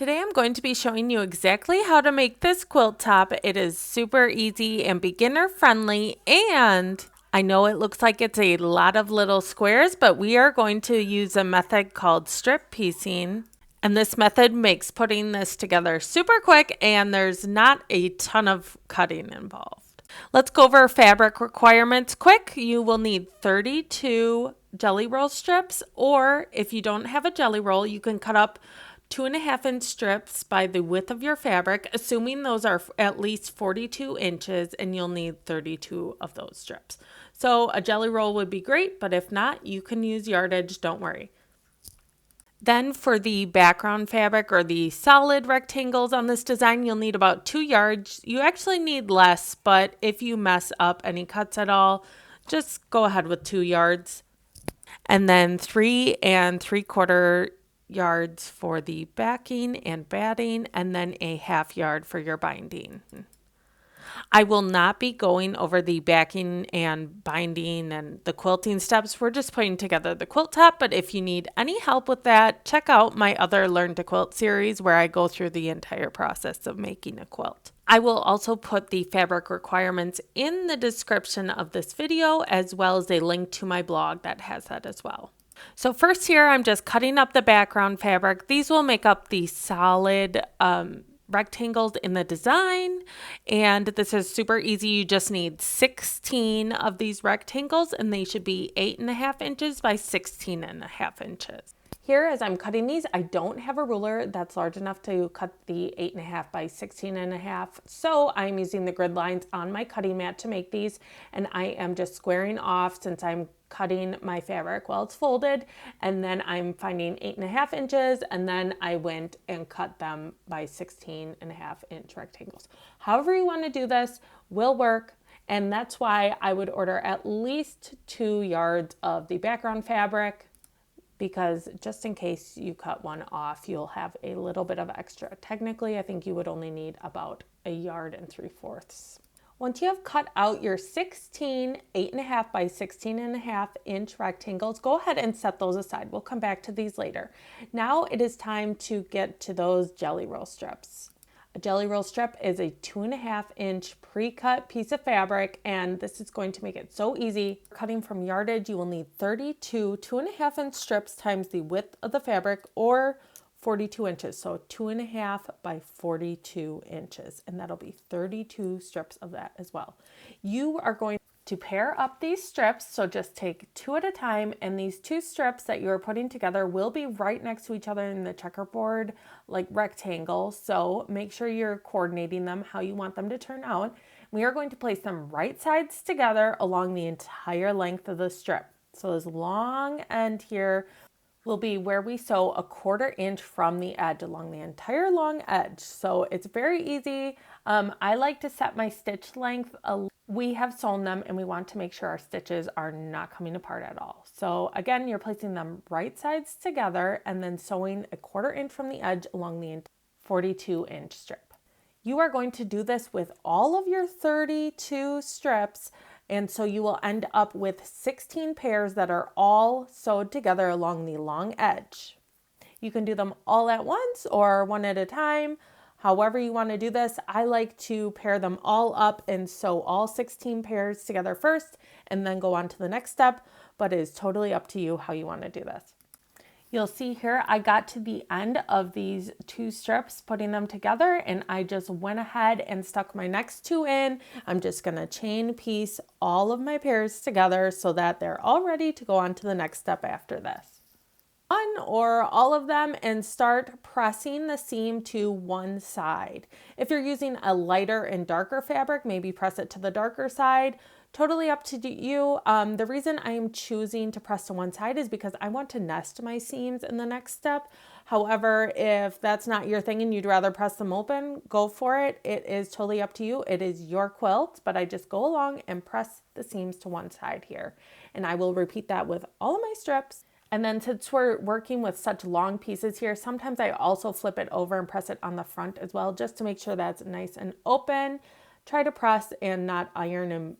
Today I'm going to be showing you exactly how to make this quilt top. It is super easy and beginner friendly, and I know it looks like it's a lot of little squares, but we are going to use a method called strip piecing. And this method makes putting this together super quick, and there's not a ton of cutting involved. Let's go over fabric requirements quick. You will need 32 jelly roll strips, or if you don't have a jelly roll, you can cut up 2.5-inch strips by the width of your fabric, assuming those are at least 42 inches, and you'll need 32 of those strips. So a jelly roll would be great, but if not, you can use yardage, don't worry. Then for the background fabric or the solid rectangles on this design, you'll need about 2 yards. You actually need less, but if you mess up any cuts at all, just go ahead with 2 yards. And then 3 3/4 yards for the backing and batting, and then a 1/2 yard for your binding. I will not be going over the backing and binding and the quilting steps. We're just putting together the quilt top, but if you need any help with that, check out my other Learn to Quilt series where I go through the entire process of making a quilt. I will also put the fabric requirements in the description of this video, as well as a link to my blog that has that as well. So first here, I'm just cutting up the background fabric. These will make up the solid rectangles in the design, and this is super easy. You just need 16 of these rectangles, and they should be 8.5 inches by 16.5 inches. Here, as I'm cutting these, I don't have a ruler that's large enough to cut the 8.5 by 16.5, so I'm using the grid lines on my cutting mat to make these, and I am just squaring off since I'm cutting my fabric while it's folded, and then I'm finding 8.5 inches, and then I went and cut them by 16.5-inch rectangles. However you want to do this will work, and that's why I would order at least 2 yards of the background fabric, because just in case you cut one off, you'll have a little bit of extra. Technically, I think you would only need about 1 3/4 yards. Once you have cut out your 16 8.5 by 16.5-inch rectangles, go ahead and set those aside. We'll come back to these later. Now it is time to get to those jelly roll strips. A jelly roll strip is a 2.5-inch pre-cut piece of fabric, and this is going to make it so easy. Cutting from yardage, you will need 32 2.5-inch strips times the width of the fabric, or 42 inches. So 2.5 by 42 inches, and that'll be 32 strips of that as well. You are going to pair up these strips, so just take 2 at a time, and these 2 strips that you're putting together will be right next to each other in the checkerboard like rectangle, so make sure you're coordinating them how you want them to turn out. We are going to place them right sides together along the entire length of the strip. So this long end here will be where we sew 1/4 inch from the edge along the entire long edge. So it's very easy. I like to set my stitch length. We have sewn them, and we want to make sure our stitches are not coming apart at all. So again, you're placing them right sides together and then sewing 1/4 inch from the edge along the 42-inch strip. You are going to do this with all of your 32 strips, and so you will end up with 16 pairs that are all sewed together along the long edge. You can do them all at once or one at a time. However you want to do this, I like to pair them all up and sew all 16 pairs together first and then go on to the next step, but it is totally up to you how you want to do this. You'll see here I got to the end of these 2 strips, putting them together, and I just went ahead and stuck my next 2 in. I'm just going to chain piece all of my pairs together so that they're all ready to go on to the next step after this. One or all of them, and start pressing the seam to one side. If you're using a lighter and darker fabric, maybe press it to the darker side. Totally up to you. The reason I am choosing to press to one side is because I want to nest my seams in the next step. However, if that's not your thing and you'd rather press them open, go for it. It is totally up to you. It is your quilt, but I just go along and press the seams to one side here. And I will repeat that with all of my strips. And then since we're working with such long pieces here, sometimes I also flip it over and press it on the front as well, just to make sure that's nice and open. Try to press and not iron and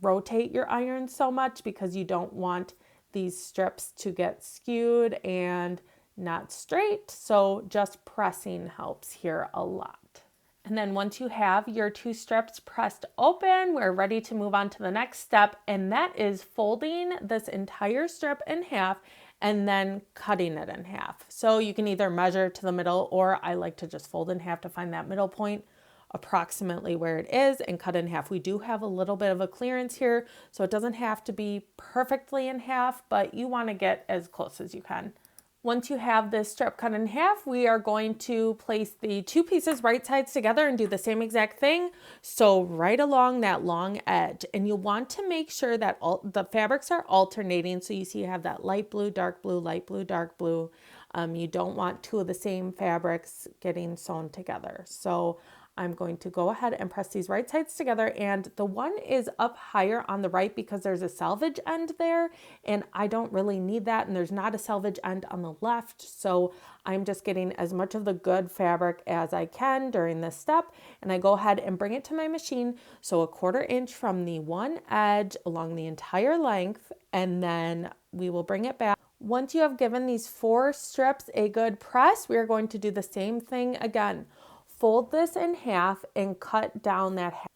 rotate your iron so much, because you don't want these strips to get skewed and not straight. So just pressing helps here a lot. And then once you have your 2 strips pressed open, we're ready to move on to the next step, and that is folding this entire strip in half and then cutting it in half. So you can either measure to the middle, or I like to just fold in half to find that middle point approximately where it is and cut in half. We do have a little bit of a clearance here, so it doesn't have to be perfectly in half, but you want to get as close as you can. Once you have this strip cut in half, we are going to place the 2 pieces right sides together and do the same exact thing. So right along that long edge, and you'll want to make sure that all the fabrics are alternating. So you see you have that light blue, dark blue, light blue, dark blue. You don't want 2 of the same fabrics getting sewn together. So I'm going to go ahead and press these right sides together, and the one is up higher on the right because there's a selvage end there, and I don't really need that, and there's not a selvage end on the left, so I'm just getting as much of the good fabric as I can during this step, and I go ahead and bring it to my machine, so 1/4 inch from the one edge along the entire length, and then we will bring it back. Once you have given these 4 strips a good press, we are going to do the same thing again. Fold this in half and cut down that half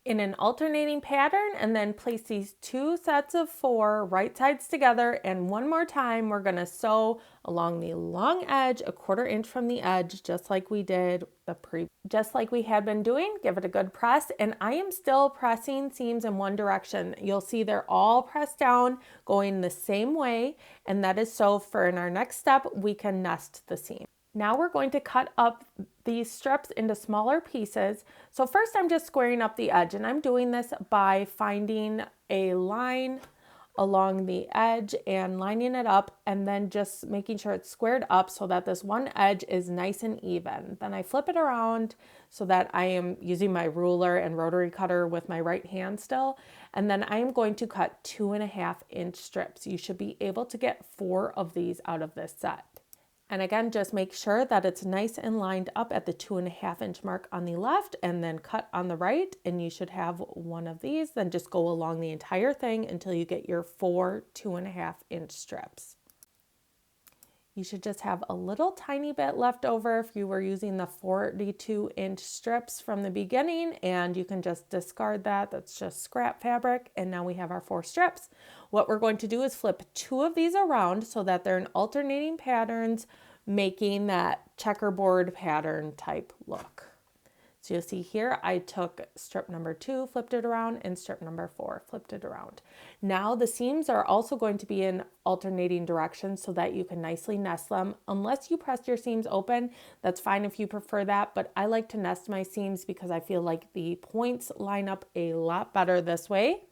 in an alternating pattern, and then place these 2 sets of 4 right sides together, and one more time we're going to sew along the long edge 1/4 inch from the edge, just like we did just like we had been doing. Give it a good press, and I am still pressing seams in one direction. You'll see they're all pressed down going the same way, and that is so for in our next step we can nest the seam. Now we're going to cut up these strips into smaller pieces. So first I'm just squaring up the edge, and I'm doing this by finding a line along the edge and lining it up, and then just making sure it's squared up so that this one edge is nice and even. Then I flip it around so that I am using my ruler and rotary cutter with my right hand still, and then I am going to cut 2.5 inch strips. You should be able to get 4 of these out of this set. And again, just make sure that it's nice and lined up at the 2.5 inch mark on the left, and then cut on the right, and you should have one of these. Then just go along the entire thing until you get your 4 2.5 inch strips. You should just have a little tiny bit left over if you were using the 42 inch strips from the beginning, and you can just discard that. That's just scrap fabric. And now we have our 4 strips. What we're going to do is flip 2 of these around so that they're in alternating patterns, making that checkerboard pattern type look. So you'll see here, I took strip number 2, flipped it around, and strip number 4, flipped it around. Now the seams are also going to be in alternating directions so that you can nicely nest them. Unless you press your seams open, that's fine if you prefer that, but I like to nest my seams because I feel like the points line up a lot better this way.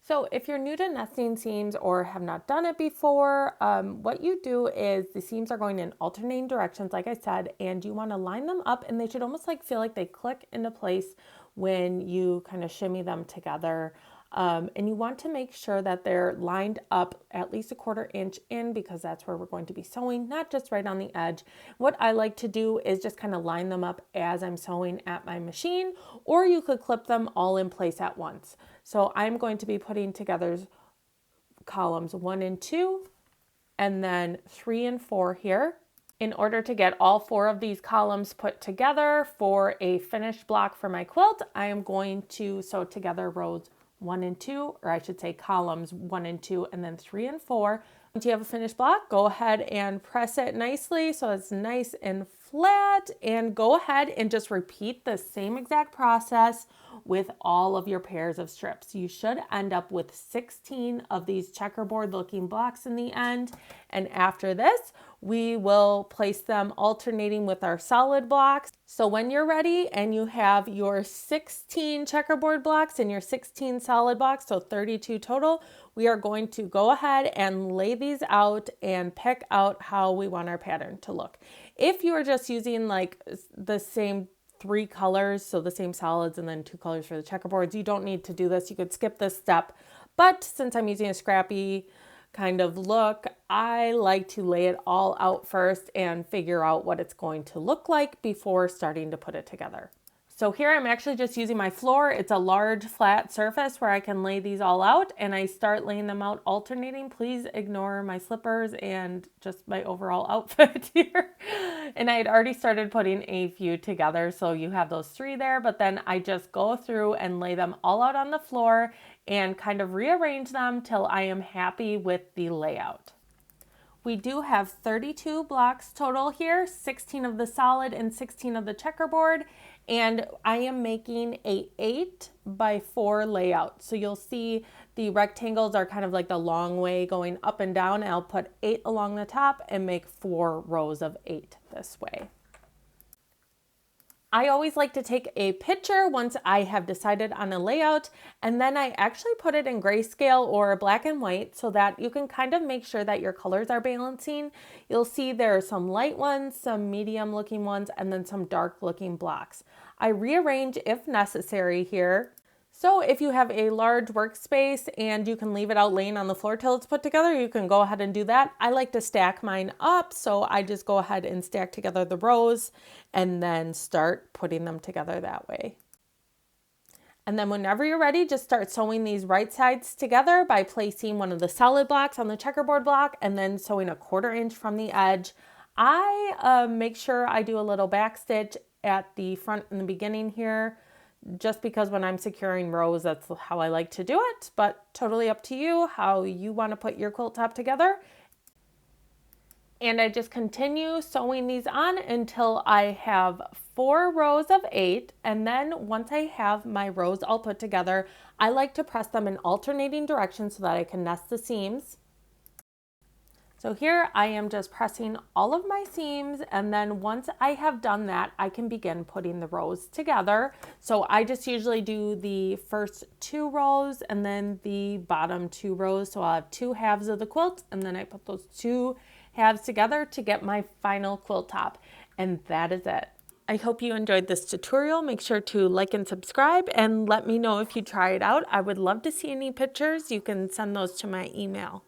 So if you're new to nesting seams or have not done it before, what you do is the seams are going in alternating directions, like I said, and you want to line them up, and they should almost like feel like they click into place when you kind of shimmy them together. And you want to make sure that they're lined up at least 1/4 inch in, because that's where we're going to be sewing, not just right on the edge. What I like to do is just kind of line them up as I'm sewing at my machine, or you could clip them all in place at once. So I'm going to be putting together columns 1 and 2, and then 3 and 4 here. In order to get all 4 of these columns put together for a finished block for my quilt, I am going to sew together rows 1 and 2, or I should say columns 1 and 2, and then 3 and 4. Once you have a finished block, go ahead and press it nicely so it's nice and flat, and go ahead and just repeat the same exact process with all of your pairs of strips. You should end up with 16 of these checkerboard looking blocks in the end, and after this we will place them alternating with our solid blocks. So when you're ready and you have your 16 checkerboard blocks and your 16 solid blocks, so 32 total, we are going to go ahead and lay these out and pick out how we want our pattern to look. If you are just using like the same 3 colors, so the same solids and then 2 colors for the checkerboards, you don't need to do this. You could skip this step. But since I'm using a scrappy kind of look, I like to lay it all out first and figure out what it's going to look like before starting to put it together. So here I'm actually just using my floor. It's a large flat surface where I can lay these all out, and I start laying them out alternating. Please ignore my slippers and just my overall outfit here. And I had already started putting a few together, so you have those 3 there, but then I just go through and lay them all out on the floor and kind of rearrange them till I am happy with the layout. We do have 32 blocks total here, 16 of the solid and 16 of the checkerboard, and I am making a 8 by 4 layout. So you'll see the rectangles are kind of like the long way going up and down. I'll put 8 along the top and make 4 rows of 8 this way. I always like to take a picture once I have decided on a layout, and then I actually put it in grayscale or black and white so that you can kind of make sure that your colors are balancing. You'll see there are some light ones, some medium looking ones, and then some dark looking blocks. I rearrange if necessary here. So if you have a large workspace and you can leave it out laying on the floor till it's put together, you can go ahead and do that. I like to stack mine up, so I just go ahead and stack together the rows and then start putting them together that way. And then whenever you're ready, just start sewing these right sides together by placing one of the solid blocks on the checkerboard block and then sewing a 1/4 inch from the edge. I make sure I do a little back stitch at the front in the beginning here, just because when I'm securing rows, that's how I like to do it, but totally up to you how you want to put your quilt top together. And I just continue sewing these on until I have 4 rows of 8. And then once I have my rows all put together, I like to press them in alternating directions so that I can nest the seams. So here I am just pressing all of my seams, and then once I have done that, I can begin putting the rows together. So I just usually do the first 2 rows and then the bottom 2 rows. So I'll have 2 halves of the quilt, and then I put those 2 halves together to get my final quilt top. And that is it. I hope you enjoyed this tutorial. Make sure to like and subscribe and let me know if you try it out. I would love to see any pictures. You can send those to my email.